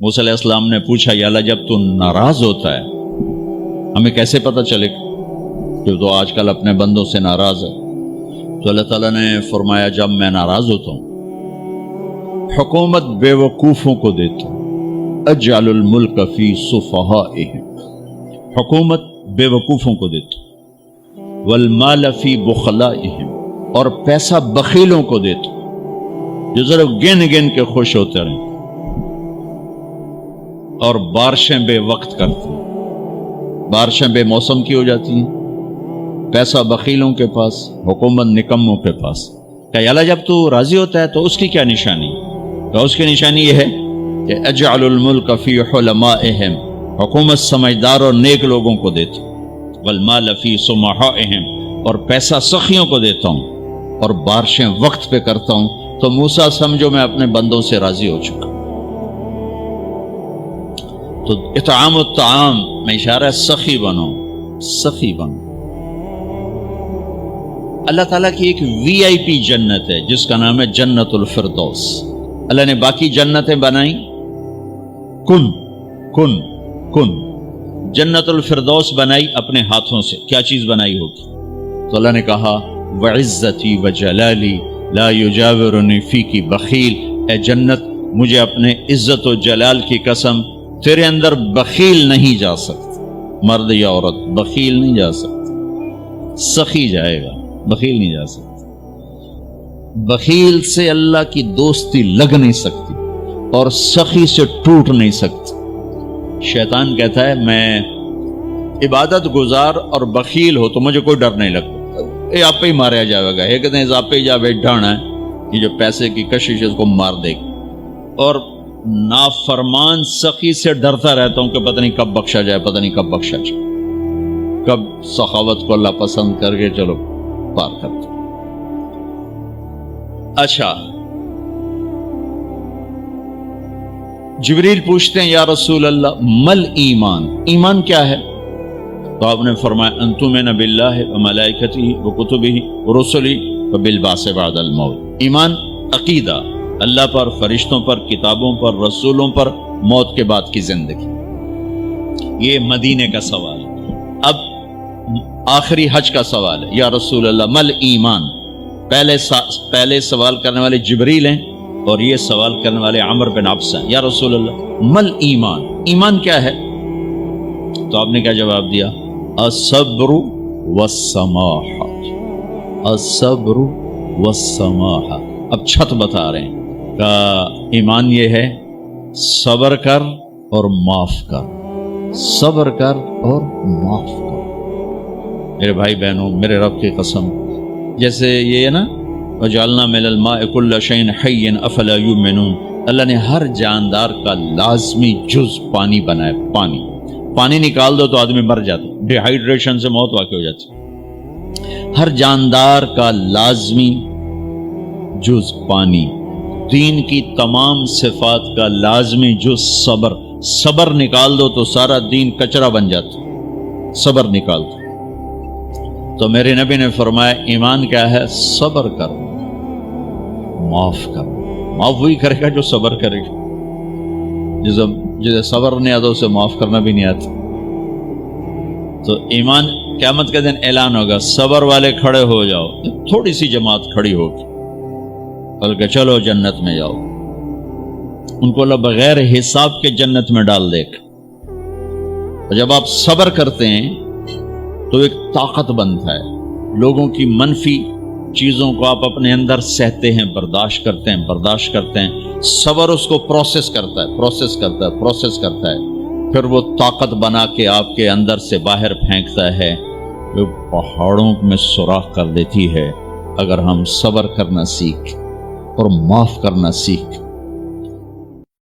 موسیٰ علیہ السلام نے پوچھا یا اللہ جب تو ناراض ہوتا ہے ہمیں کیسے پتہ چلے کہ تو آج کل اپنے بندوں سے ناراض ہے؟ تو اللہ تعالیٰ نے فرمایا جب میں ناراض ہوتا ہوں حکومت بے وقوفوں کو دیتا ہوں، اجعل الملک فی صفہائہم، حکومت بے وقوفوں کو دیتا ہوں، والمال فی بخلائہم، اور پیسہ بخیلوں کو دیتا ہوں جو ذرا گن گن کے خوش ہوتے رہیں، اور بارشیں بے وقت کرتے ہیں، بارشیں بے موسم کی ہو جاتی ہیں، پیسہ بخیلوں کے پاس، حکومت نکموں کے پاس۔ کہ اللہ جب تو راضی ہوتا ہے تو اس کی کیا نشانی؟ تو اس کی نشانی یہ ہے کہ اجعل الملک فی حلمائہم، حکومت سمجھدار اور نیک لوگوں کو دیتا ہوں، والمال فی سمحائہم، اور پیسہ سخیوں کو دیتا ہوں، اور بارشیں وقت پہ کرتا ہوں۔ تو موسیٰ سمجھو میں اپنے بندوں سے راضی ہو چکا۔ تو اطعام الطعام میں اشارہ ہے سخی بنو، سخی بنو۔ اللہ تعالیٰ کی ایک وی آئی پی جنت ہے جس کا نام ہے جنت الفردوس۔ اللہ نے باقی جنتیں بنائیں کن کن کن، جنت الفردوس بنائی اپنے ہاتھوں سے۔ کیا چیز بنائی ہوگی؟ تو اللہ نے کہا وعزتی وجلالی لا یجاورنی فیکی بخیل، اے جنت مجھے اپنے عزت و جلال کی قسم تیرے اندر بخیل نہیں جا سکتا، مرد یا عورت بخیل نہیں جا سکتا، سخی جائے گا، بخیل نہیں جا سکتا۔ بخیل سے اللہ کی دوستی لگ نہیں سکتی اور سخی سے ٹوٹ نہیں سکتی۔ شیطان کہتا ہے میں عبادت گزار اور بخیل ہو تو مجھے کوئی ڈر نہیں لگتا، یہ آپ پہ ہی ماریا جائے گا، ایک دن آپ پہ جا بیٹھانا ہے، یہ جو پیسے کی کشش ہے اس کو مار دے گی۔ اور نافرمان سخی سے ڈرتا رہتا ہوں کہ پتہ نہیں کب بخشا جائے، پتہ نہیں کب بخشا جائے، کب سخاوت کو اللہ پسند کر کے چلو پار کرتے۔ اچھا، جبریل پوچھتے ہیں یا رسول اللہ مل ایمان، ایمان کیا ہے؟ تو آپ نے فرمایا ان تؤمن باللہ وملائکتہ وکتبہ ورسلہ وبالبعث بعد الموت۔ ایمان عقیدہ، اللہ پر، فرشتوں پر، کتابوں پر، رسولوں پر، موت کے بعد کی زندگی۔ یہ مدینے کا سوال ہے۔ اب آخری حج کا سوال ہے یا رسول اللہ مل ایمان۔ پہلے سوال کرنے والے جبریل ہیں اور یہ سوال کرنے والے عمر بن عبس ہیں۔ یا رسول اللہ مل ایمان، ایمان کیا ہے؟ تو آپ نے کیا جواب دیا؟ الصبر والسماحہ، الصبر والسماحہ۔ اب چھت بتا رہے ہیں کہ ایمان یہ ہے صبر کر اور معاف کر، صبر کر اور معاف کر۔ میرے بھائی بہنوں، میرے رب کی قسم، جیسے یہ ہے نا وَجَعَلْنَا مِنَ الْمَاءِ كُلَّ شَيْءٍ حَيٍّ أَفَلَا يُؤْمِنُونَ، اللہ نے ہر جاندار کا لازمی جز پانی بنایا۔ پانی نکال دو تو آدمی مر جاتا، ڈی ہائیڈریشن سے موت واقع ہو جاتی۔ ہر جاندار کا لازمی جز پانی، دین کی تمام صفات کا لازمی جز صبر، صبر نکال دو تو سارا دین کچرا بن جاتا، صبر نکال دو۔ تو میرے نبی نے فرمایا ایمان کیا ہے؟ صبر کر، معاف کر۔ معاف وہی کرے گا جو صبر کرے گا، جسے صبر نہیں آتا اسے معاف کرنا بھی نہیں آتا۔ تو ایمان قیامت کے دن اعلان ہوگا صبر والے کھڑے ہو جاؤ، تھوڑی سی جماعت کھڑی ہوگی، بلکہ چلو جنت میں جاؤ۔ ان کو اللہ بغیر حساب کے جنت میں ڈال دے گا۔ اور جب آپ صبر کرتے ہیں تو ایک طاقت بنتا ہے، لوگوں کی منفی چیزوں کو آپ اپنے اندر سہتے ہیں، برداشت کرتے ہیں۔ صبر اس کو پروسیس کرتا ہے، پھر وہ طاقت بنا کے آپ کے اندر سے باہر پھینکتا ہے، جو پہاڑوں میں سوراخ کر دیتی ہے۔ اگر ہم صبر کرنا سیکھ اور معاف کرنا سیکھ